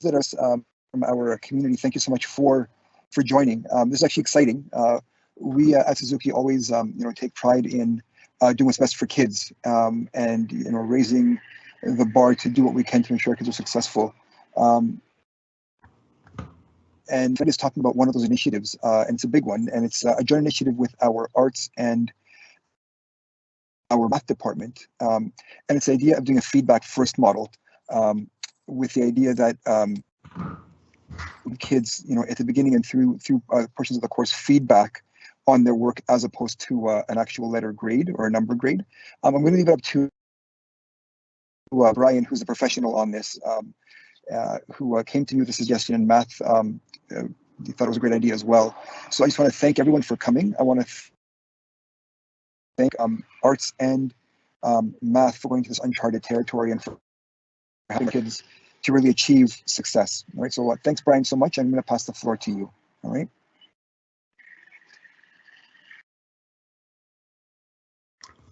visit us from our community, thank you so much for joining. This is actually exciting. We at Suzuki always take pride in doing what's best for kids, and raising the bar to do what we can to ensure kids are successful. And Fred is talking about one of those initiatives, and it's a big one, and it's a joint initiative with our arts and our math department. And it's the idea of doing a feedback first model, with the idea that kids, at the beginning and through portions of the course, feedback on their work as opposed to an actual letter grade or a number grade. I'm going to leave it up to Brian, who's a professional on this, who came to me with a suggestion in math. He thought it was a great idea as well. So I just want to thank everyone for coming. I want to thank arts and math for going to this uncharted territory and for having kids to really achieve success. All right. So thanks, Brian, so much. I'm going to pass the floor to you. All right.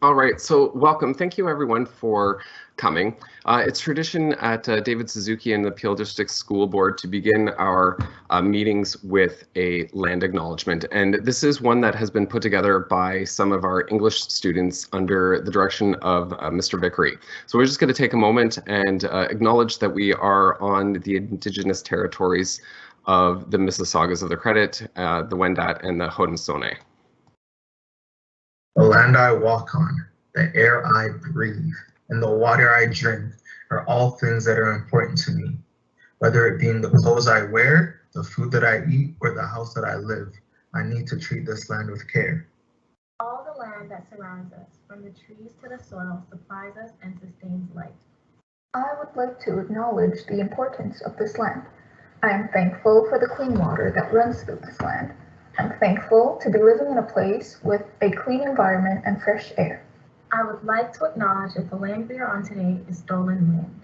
All right, so welcome. Thank you everyone for coming. It's tradition at David Suzuki and the Peel District School Board to begin our meetings with a land acknowledgement. And this is one that has been put together by some of our English students under the direction of Mr. Vickery. So we're just going to take a moment and acknowledge that we are on the Indigenous territories of the Mississaugas of the Credit, the Wendat, and the Haudenosaunee. The land I walk on, the air I breathe, and the water I drink are all things that are important to me. Whether it be in the clothes I wear, the food that I eat, or the house that I live, I need to treat this land with care. All the land that surrounds us, from the trees to the soil, supplies us and sustains life. I would like to acknowledge the importance of this land. I am thankful for the clean water that runs through this land. I'm thankful to be living in a place with a clean environment and fresh air. I would like to acknowledge that the land we are on today is stolen land.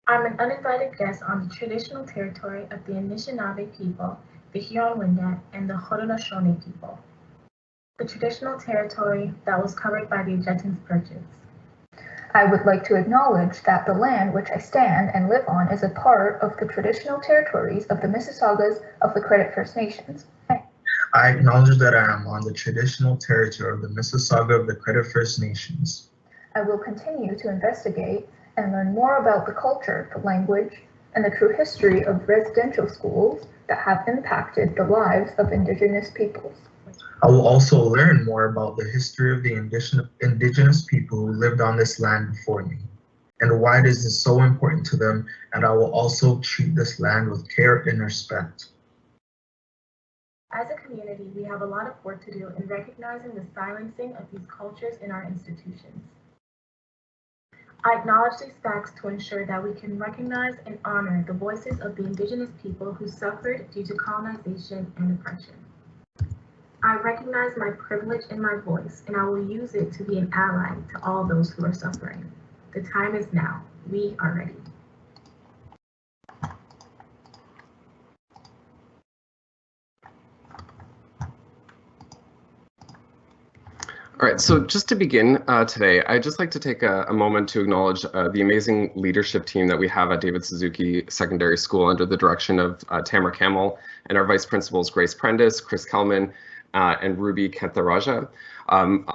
I'm an uninvited guest on the traditional territory of the Anishinaabe people, the Huron-Wendat, and the Haudenosaunee people, the traditional territory that was covered by the Adjutant's Purchase. I would like to acknowledge that the land which I stand and live on is a part of the traditional territories of the Mississaugas of the Credit First Nations. I acknowledge that I am on the traditional territory of the Mississauga of the Credit First Nations. I will continue to investigate and learn more about the culture, the language, and the true history of residential schools that have impacted the lives of Indigenous peoples. I will also learn more about the history of the Indigenous people who lived on this land before me, and why it is so important to them, and I will also treat this land with care and respect. As a community, we have a lot of work to do in recognizing the silencing of these cultures in our institutions. I acknowledge these facts to ensure that we can recognize and honor the voices of the Indigenous people who suffered due to colonization and oppression. I recognize my privilege and my voice, and I will use it to be an ally to all those who are suffering. The time is now. We are ready. All right, so just to begin today, I'd just like to take a moment to acknowledge the amazing leadership team that we have at David Suzuki Secondary School under the direction of Tamara Camel and our vice principals Grace Prentice, Chris Kelman, and Ruby Kantharaja.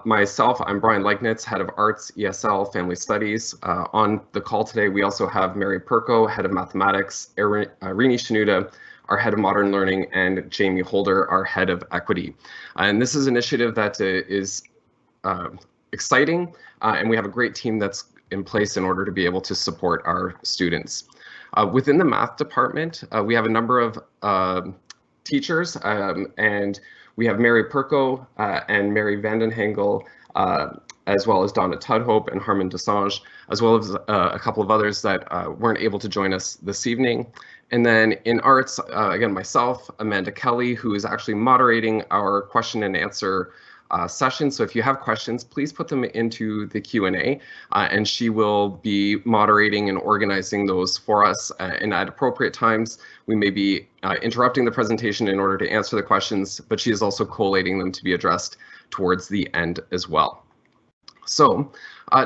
Myself, I'm Brian Leibnitz, Head of Arts, ESL, Family Studies. On the call today, we also have Mary Perko, Head of Mathematics, Rini Shinuda, our Head of Modern Learning, and Jamie Holder, our Head of Equity. And this is an initiative that is exciting, and we have a great team that's in place in order to be able to support our students. Within the math department, we have a number of teachers, and we have Mary Perko and Mary Vandenhengel, as well as Donna Tudhope and Harmon Desange, as well as a couple of others that weren't able to join us this evening. And then in arts, again, myself, Amanda Kelly, who is actually moderating our question and answer session. So if you have questions, please put them into the Q&A, and she will be moderating and organizing those for us. And at appropriate times, we may be interrupting the presentation in order to answer the questions, but she is also collating them to be addressed towards the end as well. So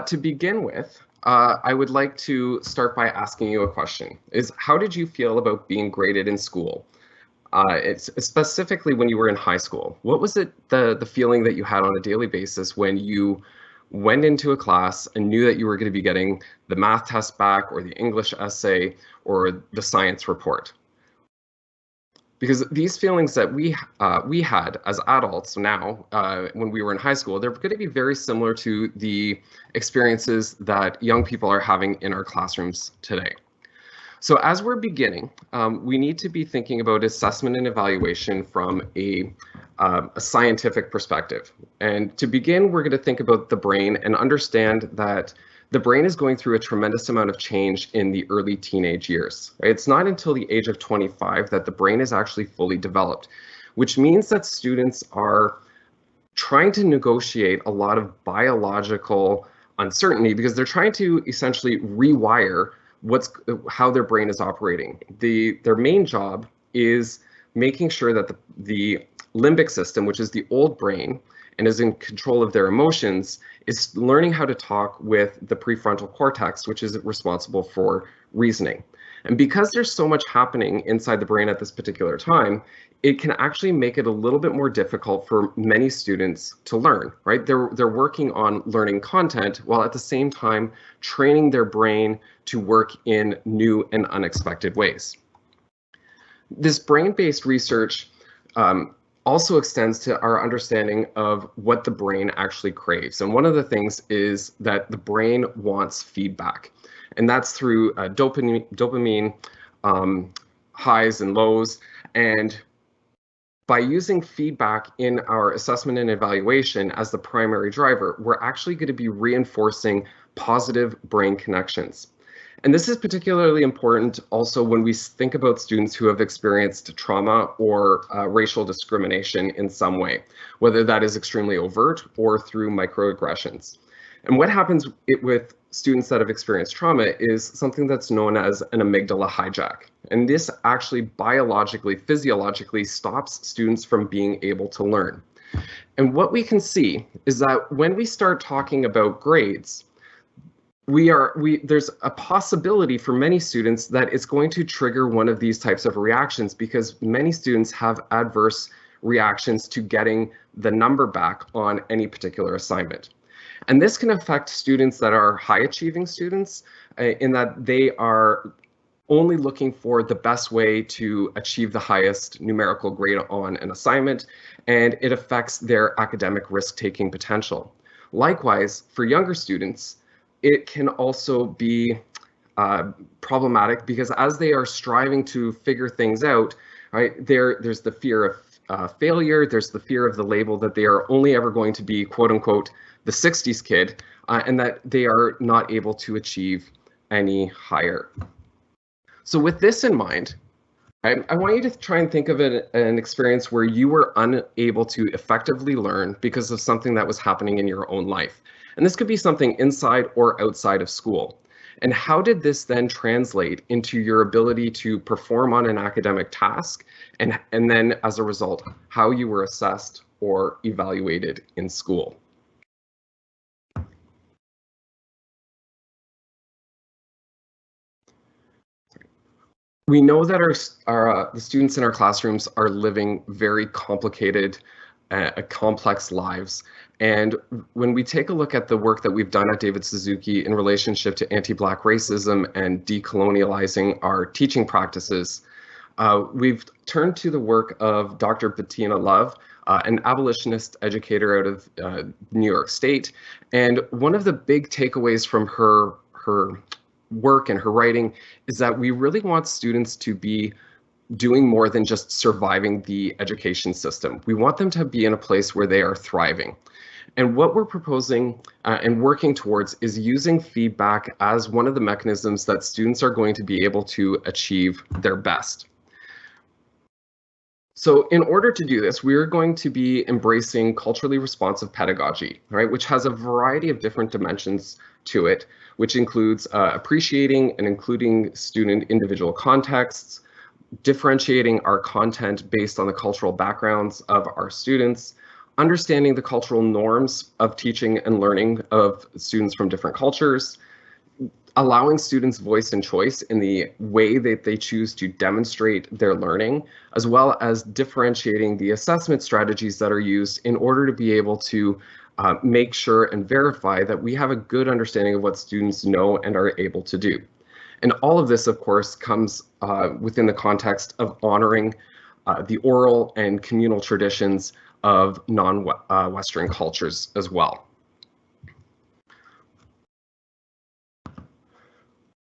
to begin with, I would like to start by asking you a question. How did you feel about being graded in school? It's specifically when you were in high school. What was the feeling that you had on a daily basis when you went into a class and knew that you were going to be getting the math test back or the English essay or the science report? Because these feelings that we had as adults now, when we were in high school, they're going to be very similar to the experiences that young people are having in our classrooms today. So as we're beginning, we need to be thinking about assessment and evaluation from a scientific perspective. And to begin, we're going to think about the brain and understand that the brain is going through a tremendous amount of change in the early teenage years. Right? It's not until the age of 25 that the brain is actually fully developed, which means that students are trying to negotiate a lot of biological uncertainty because they're trying to essentially rewire how their brain is operating. Their main job is making sure that the limbic system, which is the old brain and is in control of their emotions, is learning how to talk with the prefrontal cortex, which is responsible for reasoning. And because there's so much happening inside the brain at this particular time, it can actually make it a little bit more difficult for many students to learn, right? They're working on learning content while at the same time training their brain to work in new and unexpected ways. This brain-based research also extends to our understanding of what the brain actually craves. And one of the things is that the brain wants feedback. And that's through dopamine highs and lows. And by using feedback in our assessment and evaluation as the primary driver, we're actually going to be reinforcing positive brain connections. And this is particularly important also when we think about students who have experienced trauma or racial discrimination in some way, whether that is extremely overt or through microaggressions. And what happens with students that have experienced trauma is something that's known as an amygdala hijack. And this actually biologically, physiologically stops students from being able to learn. And what we can see is that when we start talking about grades, there's a possibility for many students that it's going to trigger one of these types of reactions because many students have adverse reactions to getting the number back on any particular assignment. And this can affect students that are high achieving students in that they are only looking for the best way to achieve the highest numerical grade on an assignment, and it affects their academic risk-taking potential. Likewise, for younger students, it can also be problematic because as they are striving to figure things out, right, there's the fear of failure, there's the fear of the label that they are only ever going to be, quote unquote, the 60s kid, and that they are not able to achieve any higher. So with this in mind, I want you to try and think of an experience where you were unable to effectively learn because of something that was happening in your own life. And this could be something inside or outside of school. And how did this then translate into your ability to perform on an academic task? And then as a result, how you were assessed or evaluated in school? We know that the students in our classrooms are living very complicated, complex lives. And when we take a look at the work that we've done at David Suzuki in relationship to anti-Black racism and decolonializing our teaching practices, we've turned to the work of Dr. Bettina Love, an abolitionist educator out of New York State. And one of the big takeaways from her work and her writing is that we really want students to be doing more than just surviving the education system. We want them to be in a place where they are thriving. And what we're proposing and working towards is using feedback as one of the mechanisms that students are going to be able to achieve their best. So in order to do this, we're going to be embracing culturally responsive pedagogy, right, which has a variety of different dimensions to it, which includes appreciating and including student individual contexts, differentiating our content based on the cultural backgrounds of our students, understanding the cultural norms of teaching and learning of students from different cultures, allowing students voice and choice in the way that they choose to demonstrate their learning, as well as differentiating the assessment strategies that are used in order to be able to make sure and verify that we have a good understanding of what students know and are able to do. And all of this, of course, comes within the context of honoring the oral and communal traditions of non-Western cultures as well.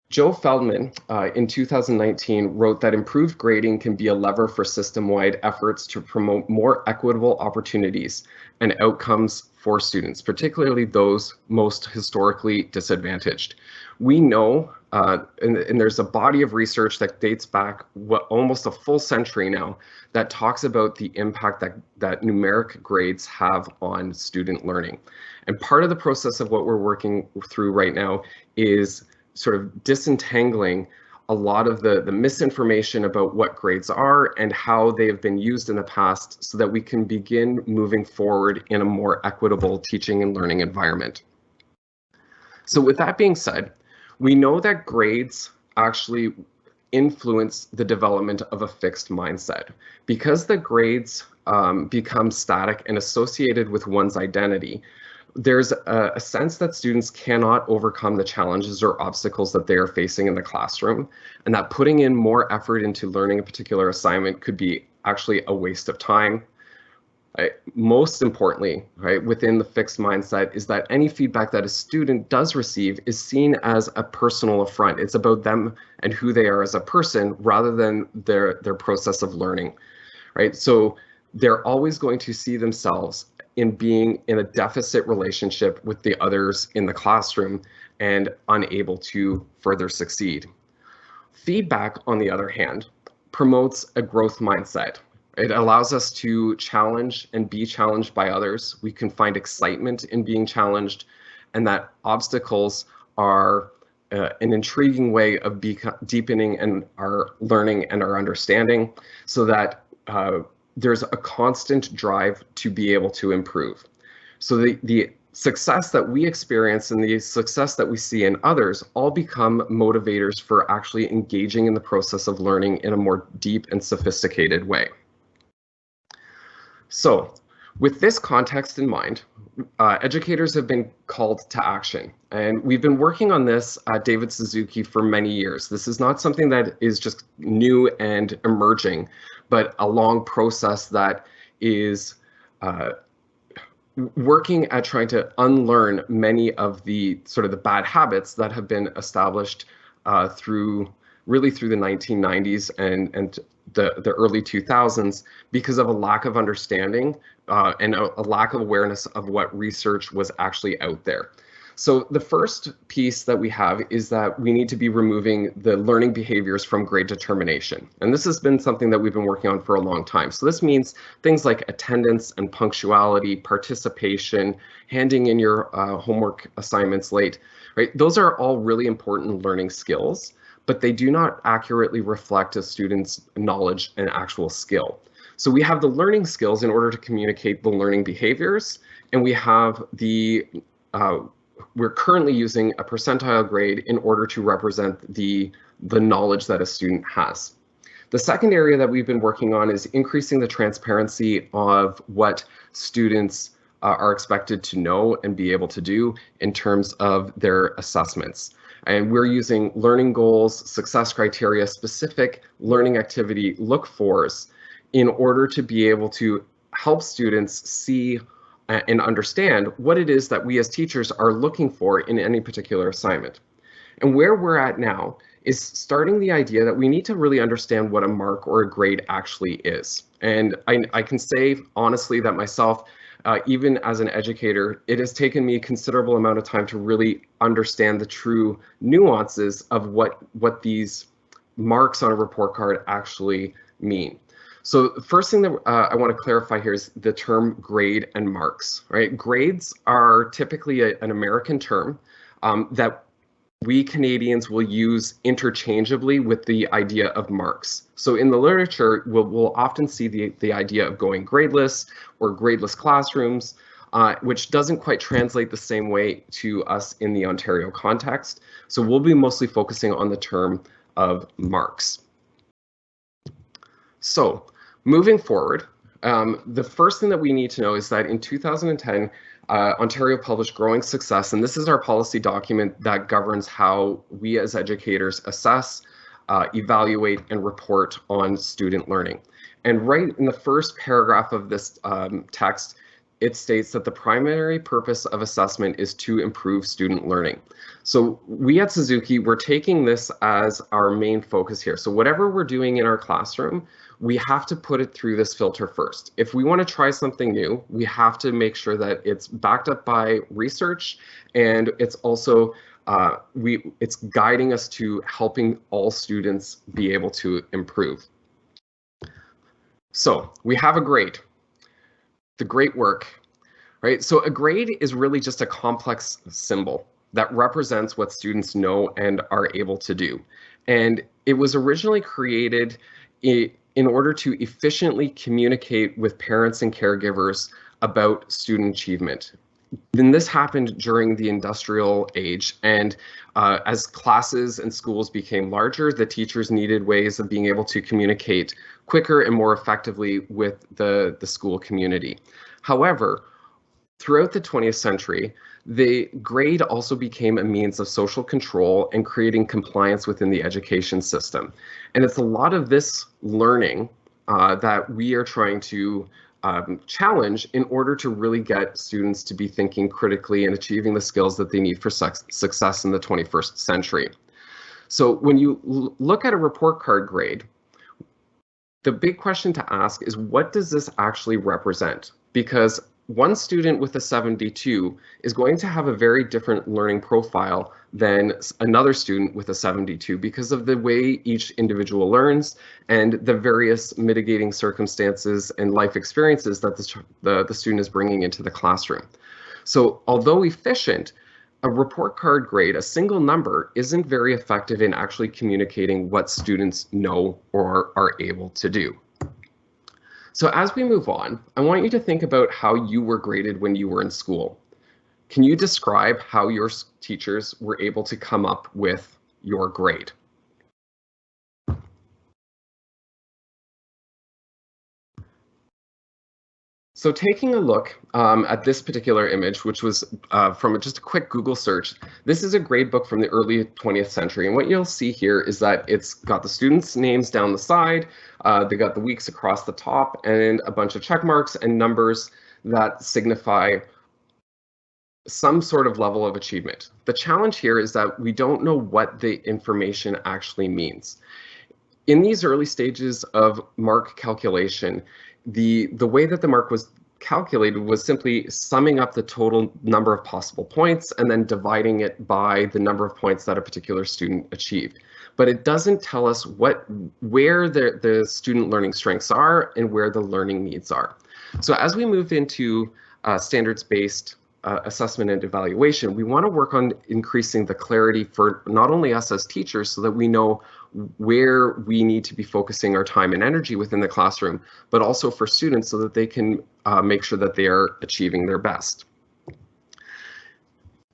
Joe Feldman in 2019 wrote that improved grading can be a lever for system-wide efforts to promote more equitable opportunities and outcomes for students, particularly those most historically disadvantaged. We know, and there's a body of research that dates back almost a full century now that talks about the impact that numeric grades have on student learning. And part of the process of what we're working through right now is sort of disentangling a lot of the misinformation about what grades are and how they have been used in the past so that we can begin moving forward in a more equitable teaching and learning environment. So with that being said, we know that grades actually influence the development of a fixed mindset. Because the grades become static and associated with one's identity, there's a sense that students cannot overcome the challenges or obstacles that they are facing in the classroom, and that putting in more effort into learning a particular assignment could be actually a waste of time. Right? Most importantly, right, within the fixed mindset is that any feedback that a student does receive is seen as a personal affront. It's about them and who they are as a person rather than their process of learning, right? So they're always going to see themselves in being in a deficit relationship with the others in the classroom and unable to further succeed. Feedback, on the other hand, promotes a growth mindset. It allows us to challenge and be challenged by others. We can find excitement in being challenged, and that obstacles are an intriguing way of deepening and our learning and our understanding, so that there's a constant drive to be able to improve. So the success that we experience and the success that we see in others all become motivators for actually engaging in the process of learning in a more deep and sophisticated way. So with this context in mind, educators have been called to action, and we've been working on this at David Suzuki for many years. This is not something that is just new and emerging, but a long process that is working at trying to unlearn many of the sort of the bad habits that have been established through the 1990s and the early 2000s because of a lack of understanding and a lack of awareness of what research was actually out there. So the first piece that we have is that we need to be removing the learning behaviors from grade determination. And this has been something that we've been working on for a long time. So this means things like attendance and punctuality, participation, handing in your homework assignments late, right? Those are all really important learning skills, but they do not accurately reflect a student's knowledge and actual skill. So we have the learning skills in order to communicate the learning behaviors, and we have we're currently using a percentile grade in order to represent the knowledge that a student has. The second area that we've been working on is increasing the transparency of what students are expected to know and be able to do in terms of their assessments. And we're using learning goals, success criteria, specific learning activity look-fors in order to be able to help students see and understand what it is that we as teachers are looking for in any particular assignment. And where we're at now is starting the idea that we need to really understand what a mark or a grade actually is. And I can say honestly that myself, even as an educator, it has taken me a considerable amount of time to really understand the true nuances of what these marks on a report card actually mean. So the first thing that I want to clarify here is the term grade and marks, right? Grades are typically an American term that we Canadians will use interchangeably with the idea of marks. So in the literature, we'll often see the idea of going gradeless or gradeless classrooms. which doesn't quite translate the same way to us in the Ontario context. So we'll be mostly focusing on the term of marks. So moving forward, the first thing that we need to know is that in 2010, Ontario published Growing Success, and this is our policy document that governs how we as educators assess, evaluate, and report on student learning. And right in the first paragraph of this text, it states that the primary purpose of assessment is to improve student learning. So we at Suzuki, we're taking this as our main focus here. So whatever we're doing in our classroom, we have to put it through this filter first. If we want to try something new, we have to make sure that it's backed up by research, and it's also it's guiding us to helping all students be able to improve. So we have a grade, the great work, right? So a grade is really just a complex symbol that represents what students know and are able to do. And it was originally created in order to efficiently communicate with parents and caregivers about student achievement. Then this happened during the industrial age, and as classes and schools became larger, the teachers needed ways of being able to communicate quicker and more effectively with the school community. However, throughout the 20th century, the grade also became a means of social control and creating compliance within the education system. And it's a lot of this learning that we are trying to challenge in order to really get students to be thinking critically and achieving the skills that they need for success in the 21st century. So when you look at a report card grade, the big question to ask is, what does this actually represent? Because one student with a 72 is going to have a very different learning profile than another student with a 72 because of the way each individual learns and the various mitigating circumstances and life experiences that the student is bringing into the classroom. So although efficient, a report card grade, a single number, isn't very effective in actually communicating what students know or are able to do. So as we move on, I want you to think about how you were graded when you were in school. Can you describe how your teachers were able to come up with your grade? So taking a look at this particular image, which was from just a quick Google search, this is a grade book from the early 20th century. And what you'll see here is that it's got the students' names down the side, they got the weeks across the top, and a bunch of check marks and numbers that signify some sort of level of achievement. The challenge here is that we don't know what the information actually means. In these early stages of mark calculation, the way that the mark was calculated was simply summing up the total number of possible points and then dividing it by the number of points that a particular student achieved. But it doesn't tell us where the student learning strengths are and where the learning needs are. So as we move into standards-based assessment and evaluation, we want to work on increasing the clarity for not only us as teachers so that we know where we need to be focusing our time and energy within the classroom, but also for students so that they can make sure that they are achieving their best.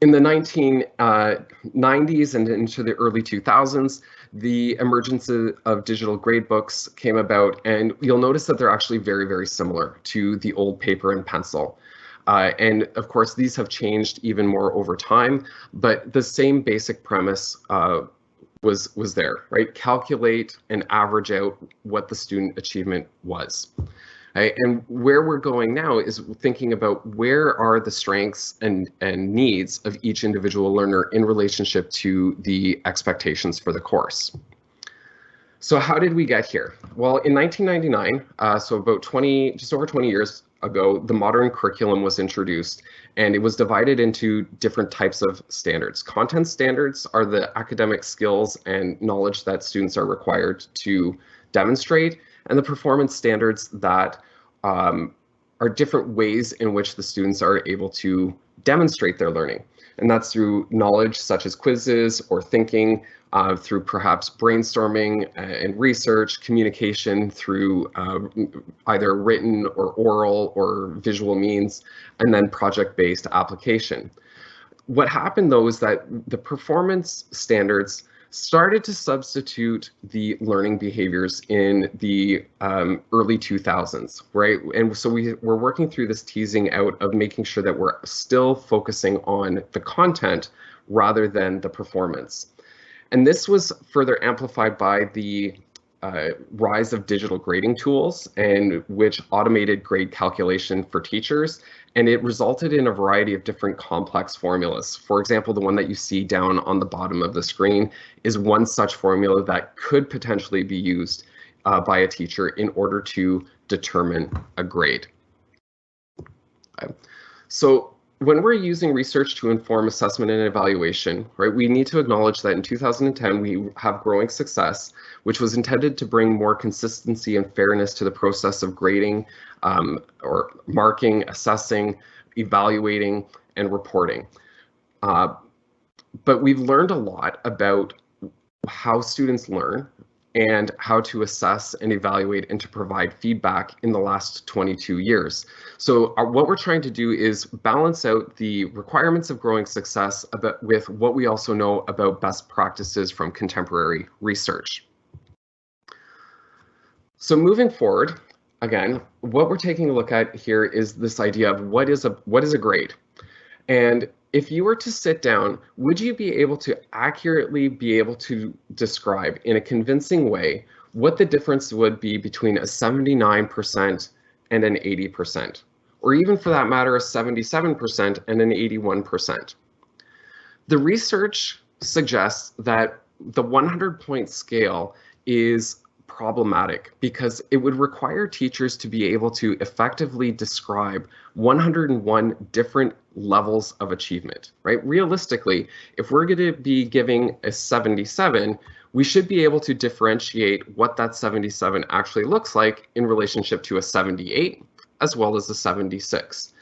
In the 1990s and into the early 2000s, the emergence of digital grade books came about, and you'll notice that they're actually very, very similar to the old paper and pencil. And of course, these have changed even more over time, but the same basic premise was there, right? Calculate and average out what the student achievement was. Right? And where we're going now is thinking about where are the strengths and needs of each individual learner in relationship to the expectations for the course. So how did we get here? Well, in 1999, so about just over 20 years ago, the modern curriculum was introduced, and it was divided into different types of standards. Content standards are the academic skills and knowledge that students are required to demonstrate, and the performance standards that are different ways in which the students are able to demonstrate their learning. And that's through knowledge such as quizzes or thinking, through perhaps brainstorming and research, communication through either written or oral or visual means, and then project-based application. What happened though is that the performance standards started to substitute the learning behaviors in the early 2000s, right? And so we're working through this teasing out of making sure that we're still focusing on the content rather than the performance. And this was further amplified by the rise of digital grading tools, and which automated grade calculation for teachers, and it resulted in a variety of different complex formulas. For example, the one that you see down on the bottom of the screen is one such formula that could potentially be used by a teacher in order to determine a grade. Okay. So when we're using research to inform assessment and evaluation, right, we need to acknowledge that in 2010 we have growing success, which was intended to bring more consistency and fairness to the process of grading or marking, assessing, evaluating, and reporting. But we've learned a lot about how students learn and how to assess and evaluate and to provide feedback in the last 22 years. So what we're trying to do is balance out the requirements of growing success with what we also know about best practices from contemporary research. So moving forward, again, what we're taking a look at here is this idea of what is a grade. And if you were to sit down, would you be able to accurately be able to describe in a convincing way what the difference would be between a 79% and an 80%, or even for that matter, a 77% and an 81%? The research suggests that the 100-point scale is problematic because it would require teachers to be able to effectively describe 101 different levels of achievement, right? Realistically, if we're going to be giving a 77, we should be able to differentiate what that 77 actually looks like in relationship to a 78 as well as a 76.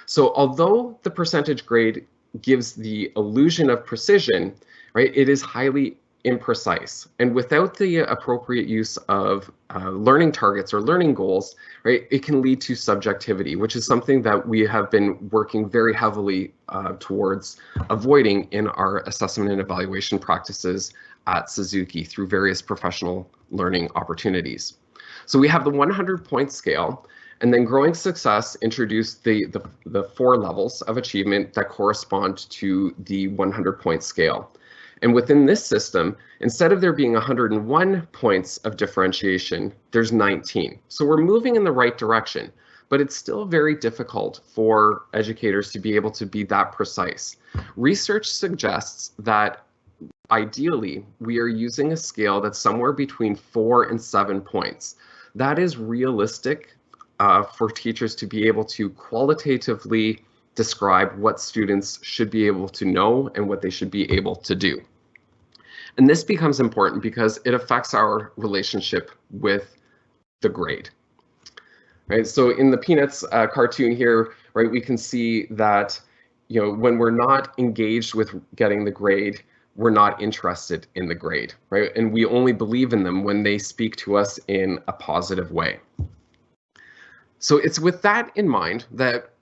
So although the percentage grade gives the illusion of precision, right, it is highly imprecise, and without the appropriate use of learning targets or learning goals, right, it can lead to subjectivity, which is something that we have been working very heavily towards avoiding in our assessment and evaluation practices at Suzuki through various professional learning opportunities. So we have the 100-point scale, and then growing success introduced the 4 levels of achievement that correspond to the 100-point scale. And within this system, instead of there being 101 points of differentiation, there's 19. So we're moving in the right direction, but it's still very difficult for educators to be able to be that precise. Research suggests that ideally, we are using a scale that's somewhere between 4 and 7 points. That is realistic for teachers to be able to qualitatively describe what students should be able to know and what they should be able to do. And this becomes important because it affects our relationship with the grade. Right? So in the Peanuts cartoon here, right, we can see that, you know, when we're not engaged with getting the grade, we're not interested in the grade, right? And we only believe in them when they speak to us in a positive way. So it's with that in mind that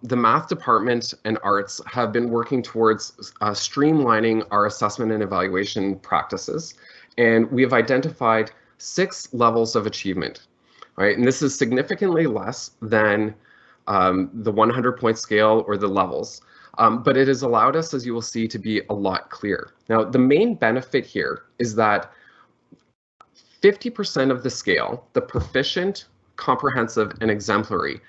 the math department and arts have been working towards streamlining our assessment and evaluation practices. And we have identified 6 levels of achievement, right? And this is significantly less than the 100-point scale or the levels, but it has allowed us, as you will see, to be a lot clearer. Now, the main benefit here is that 50% of the scale, the proficient, comprehensive, and exemplary,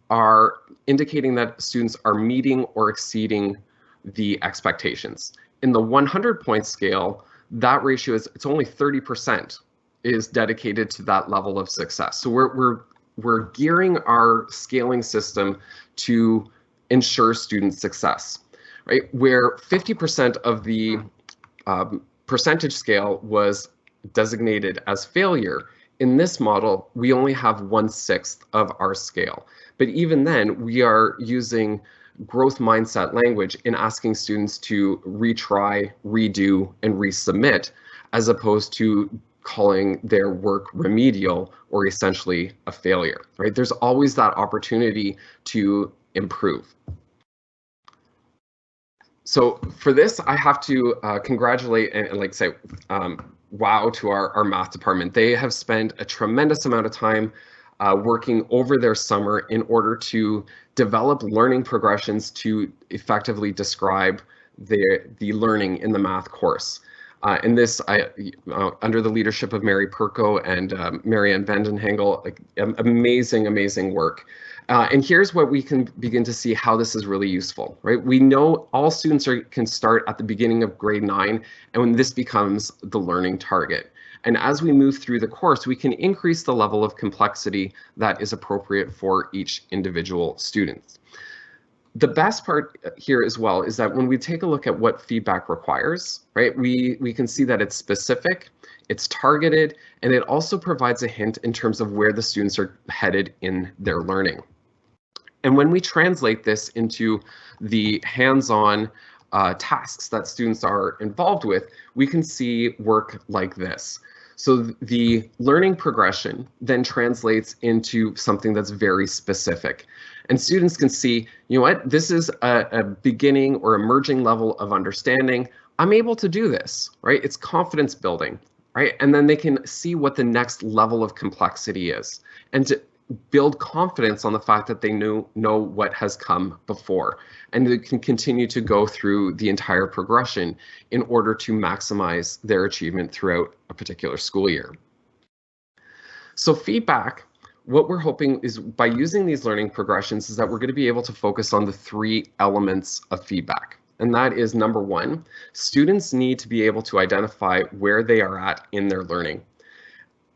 are indicating that students are meeting or exceeding the expectations. In the 100-point scale, that ratio is, it's only 30% is dedicated to that level of success. So we're gearing our scaling system to ensure student success, right? Where 50% of the percentage scale was designated as failure, in this model, we only have 1/6 of our scale. But even then, we are using growth mindset language in asking students to retry, redo, and resubmit, as opposed to calling their work remedial or essentially a failure, right? There's always that opportunity to improve. So for this, I have to congratulate and like say, wow to our math department. They have spent a tremendous amount of time working over their summer in order to develop learning progressions to effectively describe the learning in the math course. And this, under the leadership of Mary Perko and Marianne Vandenhengel, like, amazing work. And here's what we can begin to see how this is really useful, right? We know all students can start at the beginning of grade 9, and when this becomes the learning target. And as we move through the course, we can increase the level of complexity that is appropriate for each individual student. The best part here as well is that when we take a look at what feedback requires, right, we can see that it's specific, it's targeted, and it also provides a hint in terms of where the students are headed in their learning. And when we translate this into the hands-on tasks that students are involved with, we can see work like this. So the learning progression then translates into something that's very specific. And students can see, you know what, this is a beginning or emerging level of understanding. I'm able to do this, right? It's confidence building, right? And then they can see what the next level of complexity is, and to build confidence on the fact that they know what has come before, and they can continue to go through the entire progression in order to maximize their achievement throughout a particular school year. So feedback, what we're hoping is by using these learning progressions is that we're going to be able to focus on the 3 elements of feedback. And that is, number 1, students need to be able to identify where they are at in their learning.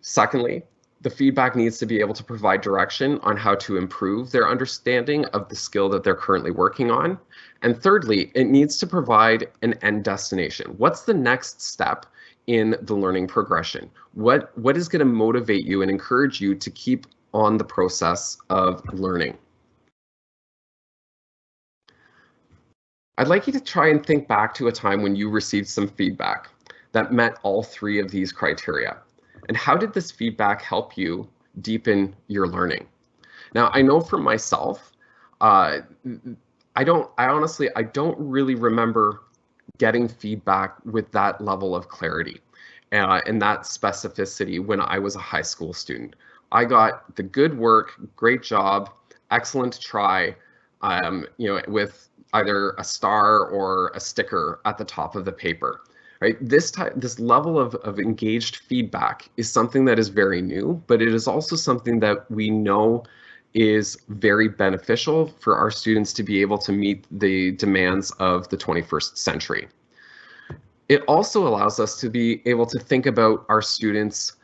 Secondly, the feedback needs to be able to provide direction on how to improve their understanding of the skill that they're currently working on. And thirdly, it needs to provide an end destination. What's the next step in the learning progression? What is going to motivate you and encourage you to keep on the process of learning? I'd like you to try and think back to a time when you received some feedback that met all 3 of these criteria. And how did this feedback help you deepen your learning? Now, I know for myself, I honestly don't really remember getting feedback with that level of clarity and that specificity when I was a high school student. I got the good work, great job, excellent try, with either a star or a sticker at the top of the paper. Right? This level of engaged feedback is something that is very new, but it is also something that we know is very beneficial for our students to be able to meet the demands of the 21st century. It also allows us to be able to think about our students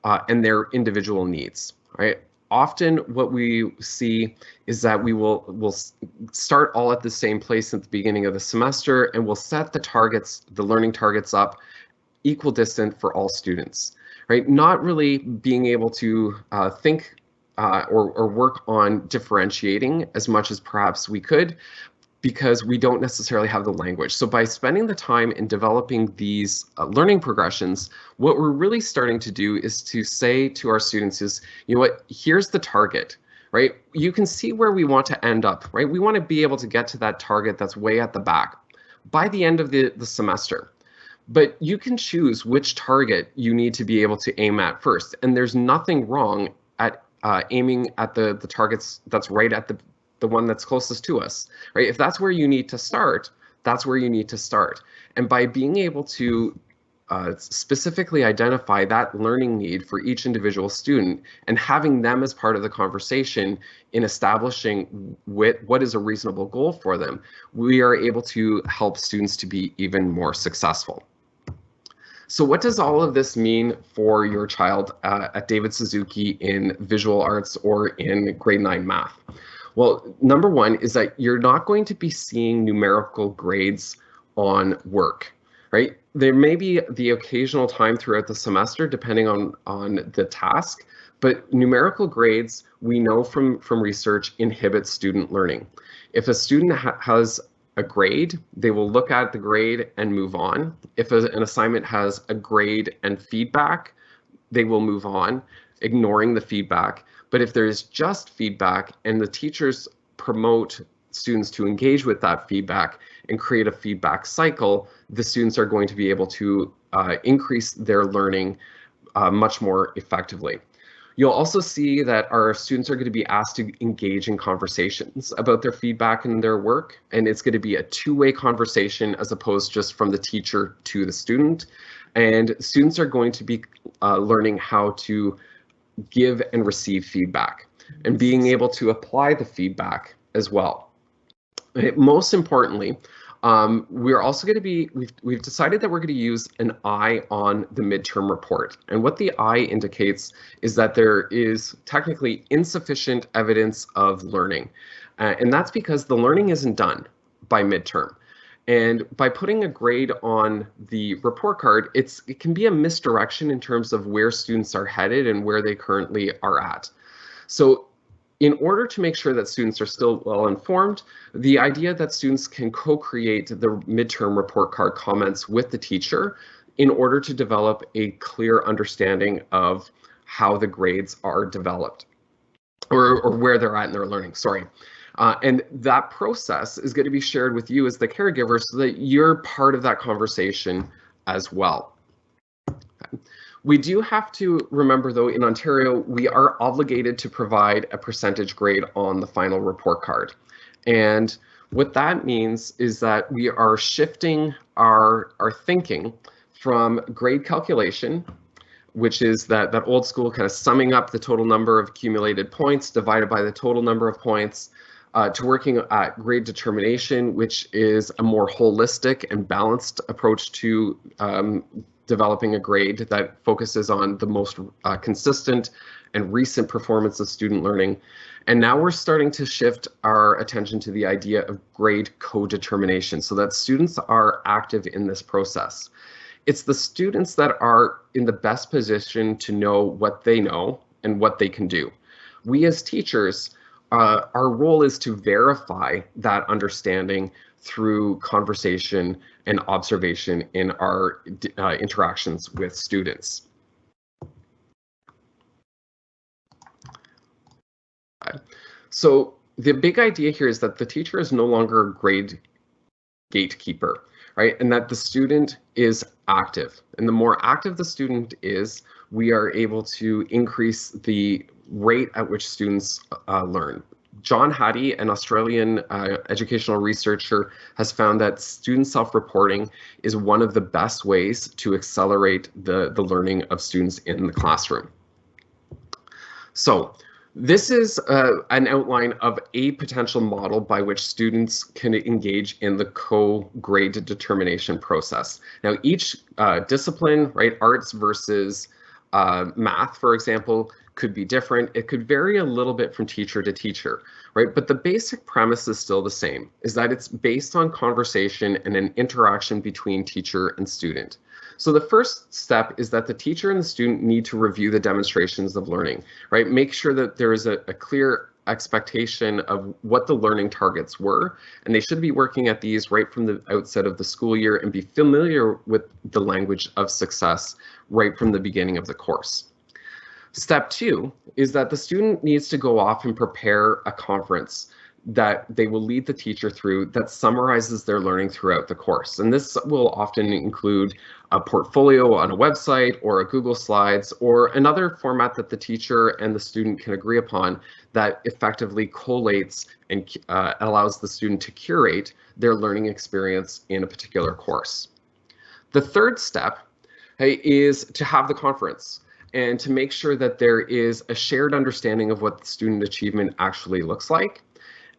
and their individual needs, right? Often what we see is that we'll start all at the same place at the beginning of the semester, and we'll set the learning targets up equidistant for all students, right? Not really being able to think or work on differentiating as much as perhaps we could, because we don't necessarily have the language. So by spending the time in developing these learning progressions, what we're really starting to do is to say to our students is, you know what, here's the target, right? You can see where we want to end up, right? We want to be able to get to that target that's way at the back by the end of the semester. But you can choose which target you need to be able to aim at first. And there's nothing wrong at aiming at the targets that's right at the one that's closest to us, right? If that's where you need to start, that's where you need to start. And by being able to specifically identify that learning need for each individual student and having them as part of the conversation in establishing what is a reasonable goal for them, we are able to help students to be even more successful. So what does all of this mean for your child at David Suzuki in visual arts or in grade 9 math? Well, number 1 is that you're not going to be seeing numerical grades on work, right? There may be the occasional time throughout the semester, depending on the task, but numerical grades, we know from research, inhibit student learning. If a student has a grade, they will look at the grade and move on. If an assignment has a grade and feedback, they will move on, ignoring the feedback. But if there's just feedback and the teachers promote students to engage with that feedback and create a feedback cycle, the students are going to be able to increase their learning much more effectively. You'll also see that our students are going to be asked to engage in conversations about their feedback and their work, and it's going to be a two-way conversation as opposed just from the teacher to the student. And students are going to be learning how to give and receive feedback and being able to apply the feedback as well. Most importantly, we're also going to be, we've decided that we're going to use an eye on the midterm report. And what the eye indicates is that there is technically insufficient evidence of learning. And that's because the learning isn't done by midterm. And by putting a grade on the report card, it can be a misdirection in terms of where students are headed and where they currently are at. So in order to make sure that students are still well informed, the idea that students can co-create the midterm report card comments with the teacher in order to develop a clear understanding of how the grades are developed or where they're at in their learning, sorry. And that process is going to be shared with you as the caregiver so that you're part of that conversation as well. Okay. We do have to remember, though, in Ontario, we are obligated to provide a percentage grade on the final report card. And what that means is that we are shifting our thinking from grade calculation, which is that old school kind of summing up the total number of accumulated points divided by the total number of points, to working at grade determination, which is a more holistic and balanced approach to developing a grade that focuses on the most consistent and recent performance of student learning. And now we're starting to shift our attention to the idea of grade co-determination so that students are active in this process. It's the students that are in the best position to know what they know and what they can do. We as teachers, our role is to verify that understanding through conversation and observation in our interactions with students. So the big idea here is that the teacher is no longer a grade gatekeeper, right? And that the student is active. And the more active the student is, we are able to increase the rate at which students learn. John Hattie, an Australian educational researcher, has found that student self-reporting is one of the best ways to accelerate the learning of students in the classroom. So this is an outline of a potential model by which students can engage in the co-grade determination process. Now, each discipline, right, arts versus math, for example, could be different. It could vary a little bit from teacher to teacher, right? But the basic premise is still the same, is that it's based on conversation and an interaction between teacher and student. So the first step is that the teacher and the student need to review the demonstrations of learning, right? Make sure that there is a clear expectation of what the learning targets were, and they should be working at these right from the outset of the school year and be familiar with the language of success right from the beginning of the course. Step 2 is that the student needs to go off and prepare a conference that they will lead the teacher through that summarizes their learning throughout the course. And this will often include a portfolio on a website or a Google Slides or another format that the teacher and the student can agree upon that effectively collates and allows the student to curate their learning experience in a particular course. The third step is to have the conference and to make sure that there is a shared understanding of what the student achievement actually looks like.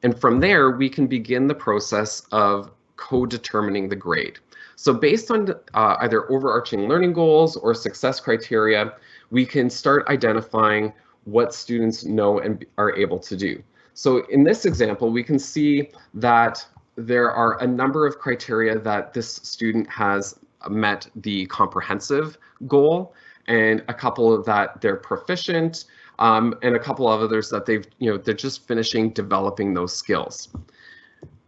And from there, we can begin the process of co-determining the grade. So based on either overarching learning goals or success criteria, we can start identifying what students know and are able to do. So in this example, we can see that there are a number of criteria that this student has met the comprehensive goal, and a couple of that they're proficient, and a couple of others that they're just finishing developing those skills.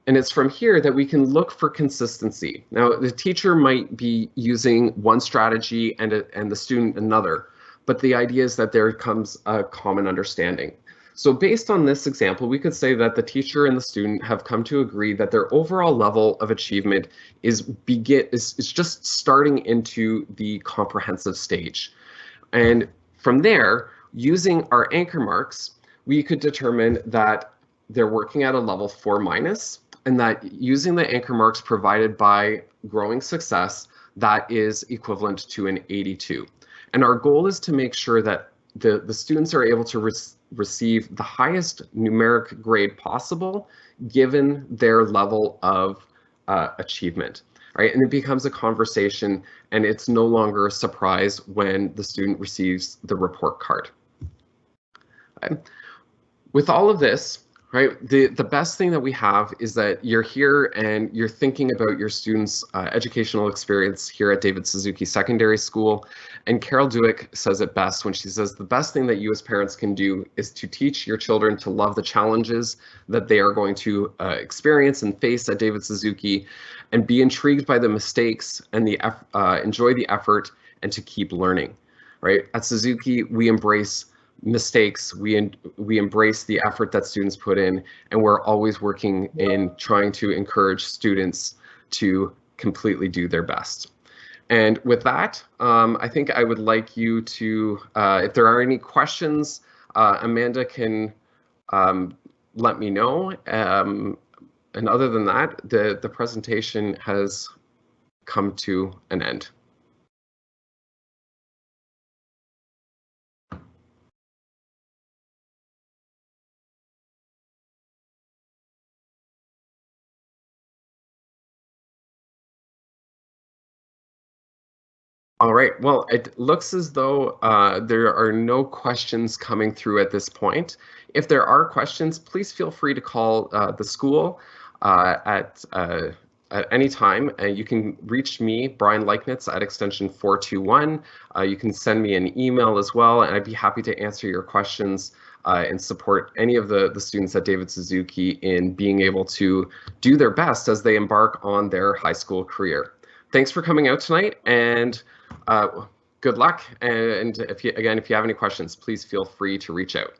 And it's from here that we can look for consistency. Now, the teacher might be using one strategy and the student another, but the idea is that there comes a common understanding. So based on this example, we could say that the teacher and the student have come to agree that their overall level of achievement is just starting into the comprehensive stage. And from there, using our anchor marks, we could determine that they're working at a level 4-, and that using the anchor marks provided by growing success, that is equivalent to an 82. And our goal is to make sure that the students are able to receive the highest numeric grade possible given their level of achievement, right? And it becomes a conversation, and it's no longer a surprise when the student receives the report card. Okay. With all of this, right, the best thing that we have is that you're here and you're thinking about your students' educational experience here at David Suzuki Secondary School. And Carol Dweck says it best when she says the best thing that you as parents can do is to teach your children to love the challenges that they are going to experience and face at David Suzuki, and be intrigued by the mistakes and enjoy the effort, and to keep learning, right? At Suzuki, we embrace mistakes, we embrace the effort that students put in, and we're always working in trying to encourage students to completely do their best. And with that, I think I would like you to, if there are any questions, Amanda can let me know. And other than that, the presentation has come to an end. All right, well, it looks as though there are no questions coming through at this point. If there are questions, please feel free to call the school at any time. You can reach me, Brian Leichnitz, at extension 421. You can send me an email as well, and I'd be happy to answer your questions and support any of the students at David Suzuki in being able to do their best as they embark on their high school career. Thanks for coming out tonight, and good luck. And if you have any questions, please feel free to reach out.